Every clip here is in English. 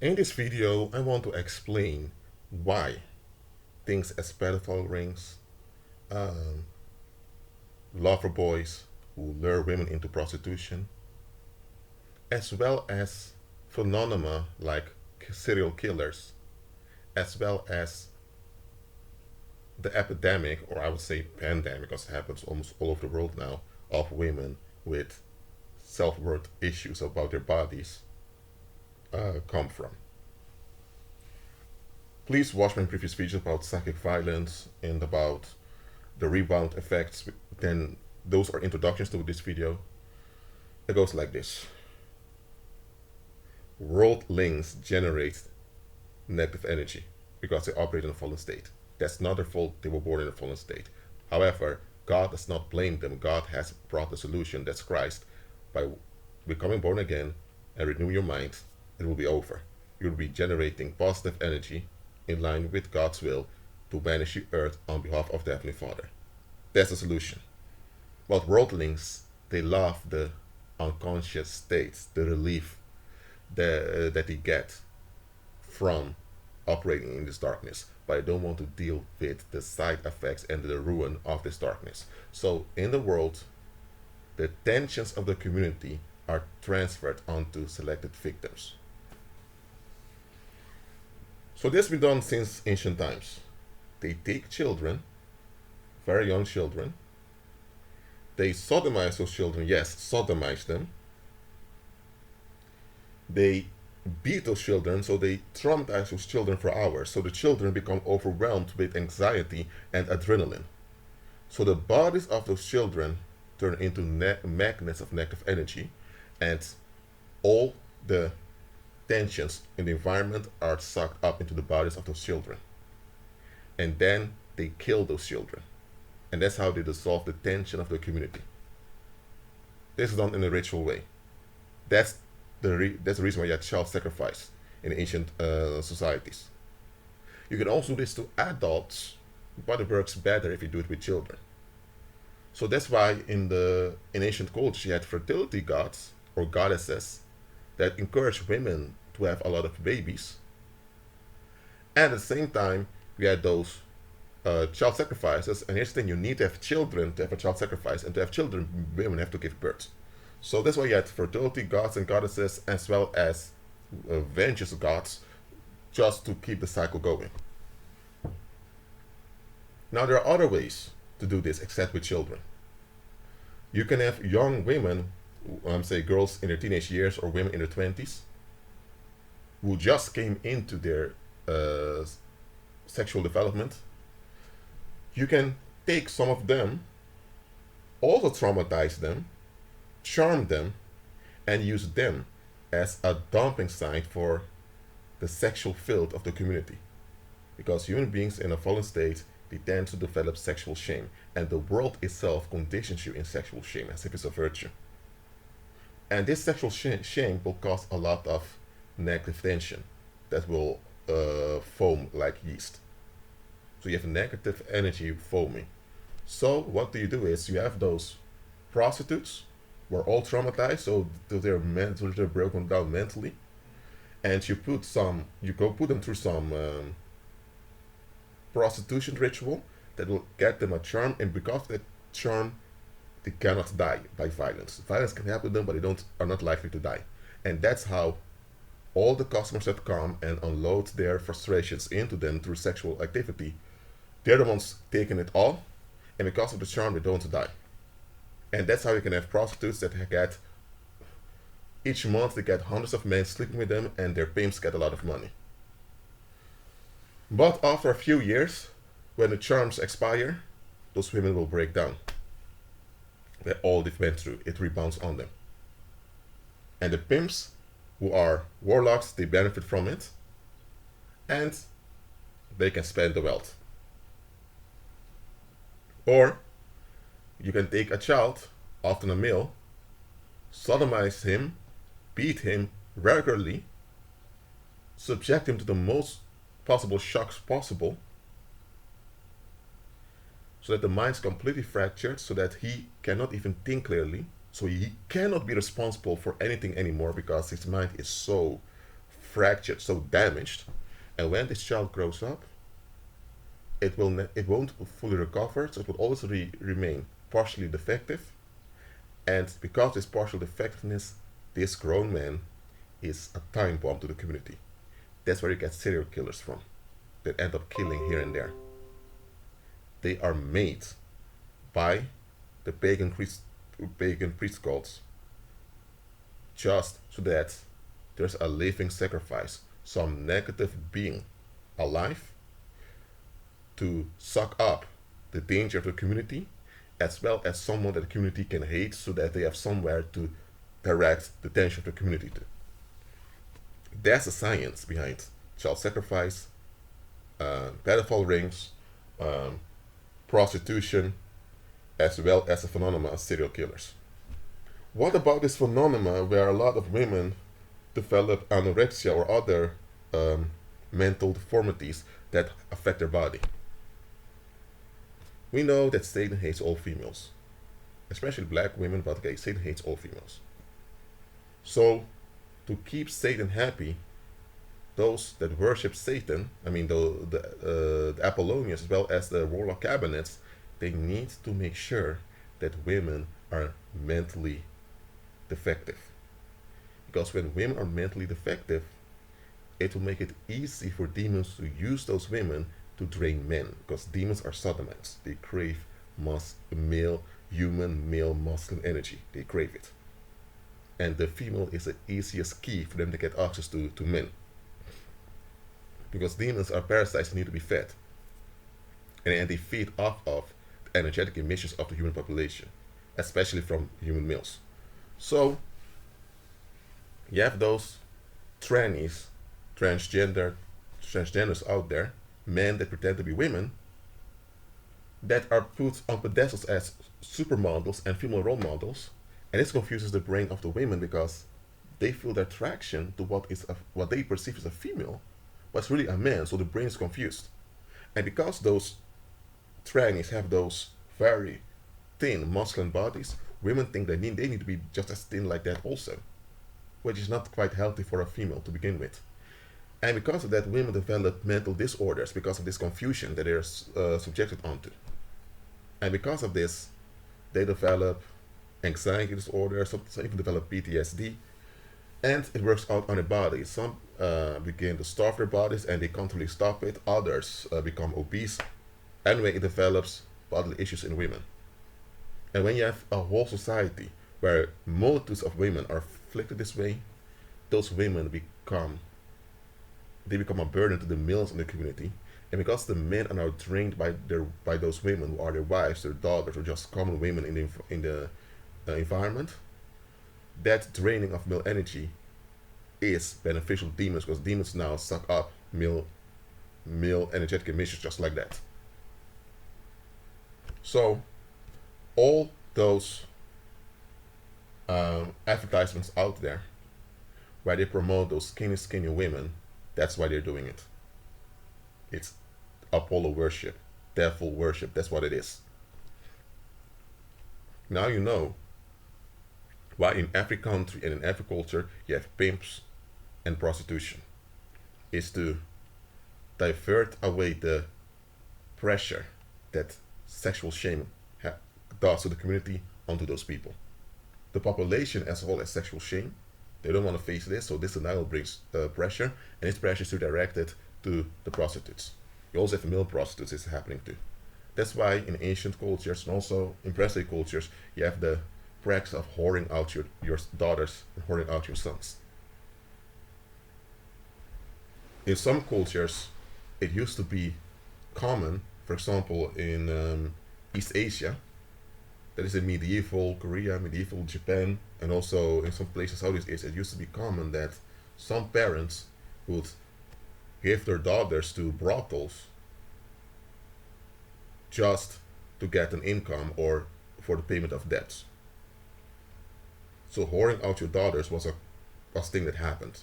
In this video, I want to explain why things as pedophile rings, um, lover boys who lure women into prostitution, as well as phenomena like serial killers, as well as the epidemic, or I would say pandemic, because it happens almost all over the world now, of women with self-worth issues about their bodies come from. Please watch my previous videos about psychic violence and about the rebound effects. Then those are introductions to this video. It goes like this. Worldlings generate negative energy because they operate in a fallen state. That's not their fault, they were born in a fallen state. However, God does not blame them. God has brought the solution, that's Christ. By becoming born again and renew your mind, it will be over. You'll be generating positive energy in line with God's will to manage the earth on behalf of the Heavenly Father. That's the solution. But worldlings, they love the unconscious states, the relief that they get from operating in this darkness, but I don't want to deal with the side effects and the ruin of this darkness. So in the world, the tensions of the community are transferred onto selected victims. So this has been done since ancient times. They take children, very young children, they sodomize those children, yes, sodomize them. They beat those children, so they traumatize those children for hours. So the children become overwhelmed with anxiety and adrenaline. So the bodies of those children turn into magnets of negative energy, and all the tensions in the environment are sucked up into the bodies of those children. And then they kill those children. And that's how they dissolve the tension of the community. This is done in a ritual way. That's that's the reason why you had child sacrifice in ancient societies. You can also do this to adults, but it works better if you do it with children. So that's why in ancient culture you had fertility gods or goddesses that encouraged women to have a lot of babies. And at the same time, we had those child sacrifices. And here's the thing: you need to have children to have a child sacrifice, and to have children, women have to give birth. So that's why you had fertility gods and goddesses, as well as vengeance gods, just to keep the cycle going. Now there are other ways to do this except with children. You can have young women, say girls in their teenage years or women in their 20s, who just came into their sexual development. You can take some of them, also traumatize them, charm them, and use them as a dumping site for the sexual filth of the community. Because human beings in a fallen state, they tend to develop sexual shame, and the world itself conditions you in sexual shame as if it's a virtue. And this sexual shame will cause a lot of negative tension that will foam like yeast. So you have negative energy foaming. So what do is you have those prostitutes who are all traumatized, so they're broken down mentally, and you go put them through some prostitution ritual that will get them a charm, and because of that charm, they cannot die by violence. Violence can happen to them, but are not likely to die. And that's how all the customers that come and unload their frustrations into them through sexual activity, they're the ones taking it all, and because of the charm, they don't die. And that's how you can have prostitutes that get, each month they get hundreds of men sleeping with them, and their pimps get a lot of money. But after a few years, when the charms expire, those women will break down. That all they've been through, it rebounds on them. And the pimps, who are warlocks, they benefit from it, and they can spend the wealth. Or you can take a child, often a male, sodomize him, beat him regularly, subject him to the most possible shocks possible, so that the mind's completely fractured, so that he cannot even think clearly, so he cannot be responsible for anything anymore because his mind is so fractured, so damaged, and when this child grows up, it won't fully recover, so it will always remain partially defective. And because of this partial defectiveness, this grown man is a time bomb to the community. That's where you get serial killers from, that end up killing here and there. They are made by the pagan priest cults just so that there's a living sacrifice, some negative being alive to suck up the danger of the community, as well as someone that the community can hate so that they have somewhere to direct the attention of the community to. That's the science behind child sacrifice, pedophile rings, prostitution, as well as the phenomena of serial killers. What about this phenomena where a lot of women develop anorexia or other mental deformities that affect their body? We know that Satan hates all females, especially black women, but okay, Satan hates all females. So, to keep Satan happy, those that worship Satan, I mean the Apollonians as well as the warlock cabinets, they need to make sure that women are mentally defective. Because when women are mentally defective, it will make it easy for demons to use those women to drain men, because demons are sodomites. They crave human male masculine energy. They crave it. And the female is the easiest key for them to get access to men. Because demons are parasites that need to be fed. And they feed off of the energetic emissions of the human population, especially from human males. So, you have those trannies, transgenders out there, men that pretend to be women, that are put on pedestals as supermodels and female role models, and this confuses the brain of the women because they feel the attraction to what they perceive as a female, but it's really a man, so the brain is confused. And because those trannies have those very thin, masculine bodies, women think they need to be just as thin like that also, which is not quite healthy for a female to begin with. And because of that, women develop mental disorders because of this confusion that they're subjected onto. And because of this, they develop anxiety disorders, some even develop PTSD, and it works out on their bodies. Some begin to starve their bodies and they can't really stop it. Others become obese. Anyway, it develops bodily issues in women. And when you have a whole society where multitudes of women are afflicted this way, those women become a burden to the males in the community. And because the men are now drained by those women who are their wives, their daughters, or just common women in the environment, that draining of male energy is beneficial to demons, because demons now suck up male energetic emissions just like that. So all those advertisements out there where they promote those skinny women, that's why they're doing it. It's Apollo worship, devil worship, that's what it is. Now you know why in every country and in every culture you have pimps and prostitution. It's to divert away the pressure that sexual shame does to the community onto those people. The population as a whole has sexual shame. They don't want to face this, so this denial brings pressure, and this pressure is directed to the prostitutes. You also have male prostitutes is happening too. That's why in ancient cultures and also in present cultures, you have the practice of whoring out your daughters and whoring out your sons. In some cultures, it used to be common, for example, in East Asia, that is in medieval Korea, medieval Japan, and also in some places Southeast Asia, it used to be common that some parents would give their daughters to brothels just to get an income or for the payment of debts. So whoring out your daughters was a thing that happened.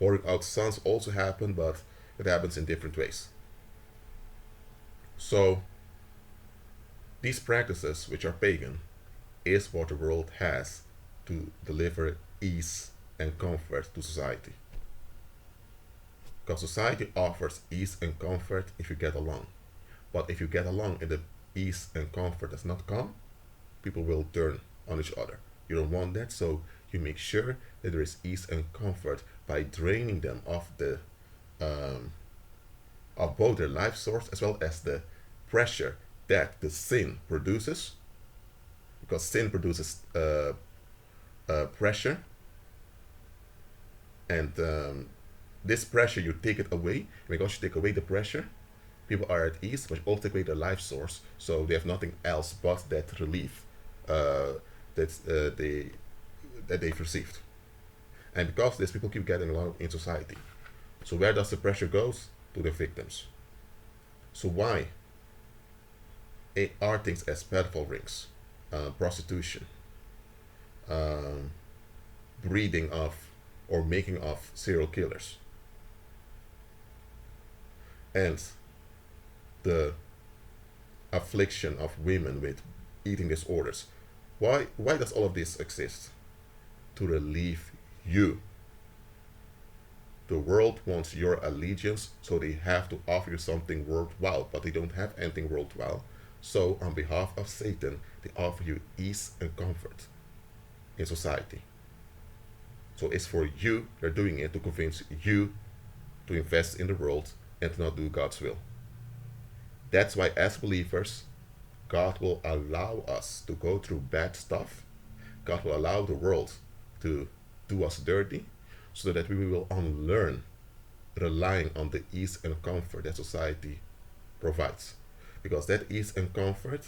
Whoring out sons also happened, but it happens in different ways. So these practices, which are pagan, is what the world has to deliver ease and comfort to society. Because society offers ease and comfort if you get along. But if you get along and the ease and comfort does not come, people will turn on each other. You don't want that, so you make sure that there is ease and comfort by draining them um, of both their life source as well as the pressure that the sin produces, because sin produces pressure, and this pressure you take it away. Because you take away the pressure, people are at ease, but you also take away their life source, so they have nothing else but that relief uh, that they've received. And because of this, people keep getting along in society. So where does the pressure goes? To the victims. So why are things as pedophile rings, prostitution, um, breeding of or making of serial killers, and the affliction of women with eating disorders? Why does all of this exist? To relieve you. The world wants your allegiance, so they have to offer you something worthwhile, but they don't have anything worthwhile. So, on behalf of Satan, they offer you ease and comfort in society. So, it's for you, they're doing it to convince you to invest in the world and to not do God's will. That's why, as believers, God will allow us to go through bad stuff. God will allow the world to do us dirty, so that we will unlearn relying on the ease and comfort that society provides. Because that ease and comfort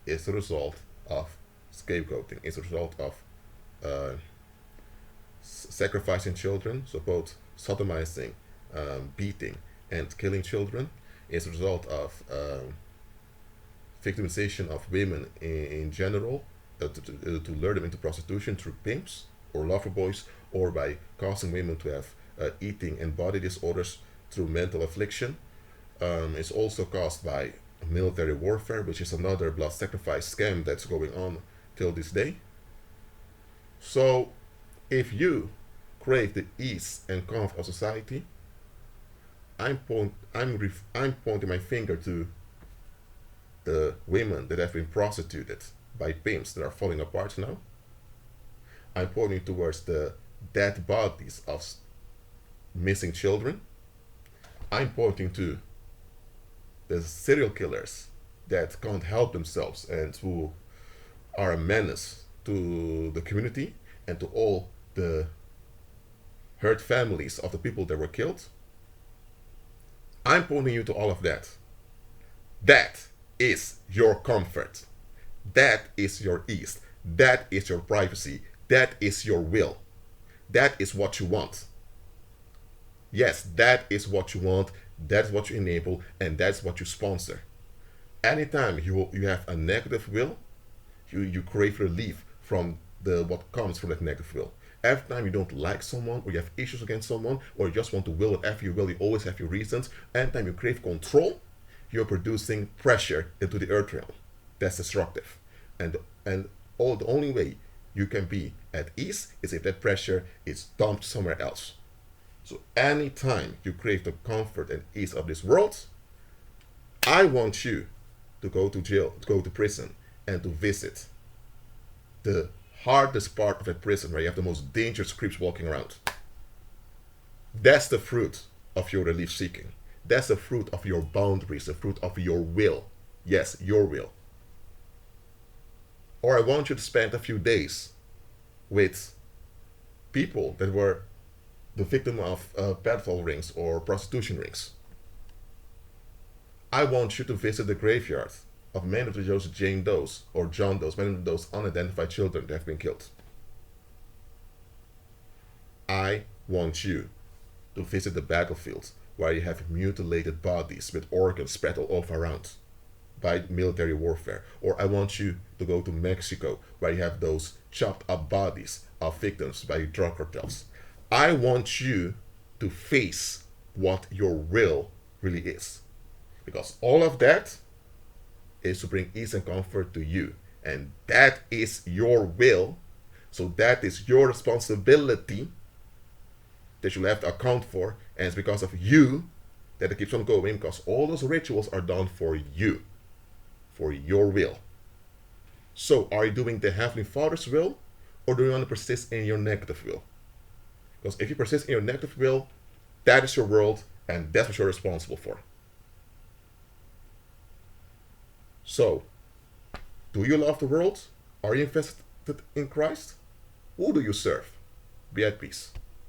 is the result of scapegoating, it's a result of uh, sacrificing children, so both sodomizing, beating, and killing children. It's a result of victimization of women in general, to lure them into prostitution through pimps or lover boys, or by causing women to have eating and body disorders through mental affliction. It's also caused by military warfare, which is another blood sacrifice scam that's going on till this day. So, if you crave the ease and comfort of society, I'm pointing my finger to the women that have been prostituted by pimps that are falling apart now. I'm pointing towards the dead bodies of missing children. I'm pointing to the serial killers that can't help themselves and who are a menace to the community and to all the hurt families of the people that were killed. I'm pointing you to all of that. That is your comfort. That is your ease. That is your privacy. That is your will. That is what you want. Yes, that is what you want. That's what you enable, and that's what you sponsor. Anytime you have a negative will, you crave relief from the what comes from that negative will. Every time you don't like someone, or you have issues against someone, or you just want to will whatever you will, you always have your reasons. Anytime you crave control, you're producing pressure into the earth realm. That's destructive. And all the only way you can be at ease is if that pressure is dumped somewhere else. So anytime you crave the comfort and ease of this world, I want you to go to jail, to go to prison, and to visit the hardest part of that prison where you have the most dangerous creeps walking around. That's the fruit of your relief seeking. That's the fruit of your boundaries, the fruit of your will. Yes, your will. Or I want you to spend a few days with people that were the victim of pedophile rings or prostitution rings. I want you to visit the graveyard of many of those Jane Does or John Does, many of those unidentified children that have been killed. I want you to visit the battlefields where you have mutilated bodies with organs spread all over around by military warfare. Or I want you to go to Mexico where you have those chopped up bodies of victims by drug cartels. I want you to face what your will really is. Because all of that is to bring ease and comfort to you. And that is your will. So that is your responsibility that you'll have to account for, and it's because of you that it keeps on going, because all those rituals are done for you, for your will. So, are you doing the Heavenly Father's will, or do you want to persist in your negative will? Because if you persist in your negative will, that is your world, and that's what you're responsible for. So, do you love the world? Are you invested in Christ? Who do you serve? Be at peace.